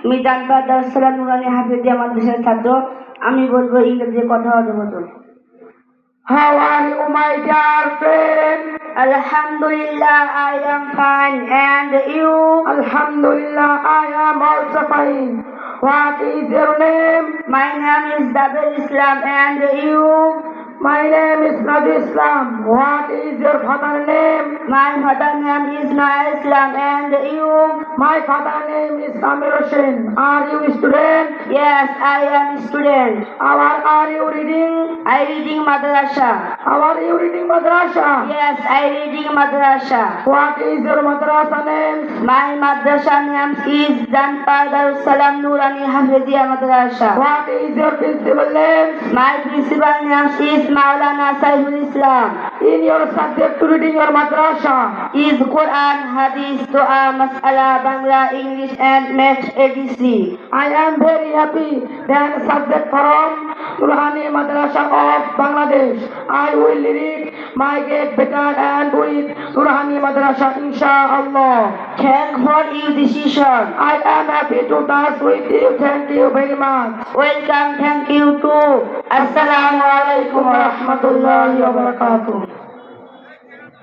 মিজান দারুস নুরানি হাফেজিয়া মাদ্রাসার ছাত্র। আমি বলবো ইংরেজি কথা হতো। How are you, my dear friend? Alhamdulillah, I am fine, and you? Alhamdulillah, I am also fine. What is your name? My name is Dabir Islam, and you? My name is Nabi Islam. What is your father name? My father name is Noor Islam, and you? My father name is Samir Hussain. Are you a student? Yes, I am student. How are you reading? I reading madrasa. How are you reading madrasa? Yes, I reading madrasa. What is your madrasa name? My madrasa name is Janpa Darus Nurani Hafiziya Madrasa. What is your principal name? My principal name is Maulana Saiful Islam. In your subject to reading your madrasa Is Quran, Hadith, Dua, Mas'ala, Bangla, English, and Maths etc. I am very happy that subject from Nurani Madrasa of Bangladesh. I will read my get better and with Nurani Madrasa inshallah. Thank for your decision. I am happy to dance with you. Thank you very much. Welcome, thank you too. Assalamu alaikum wa rahmatullahi wa barakatuh.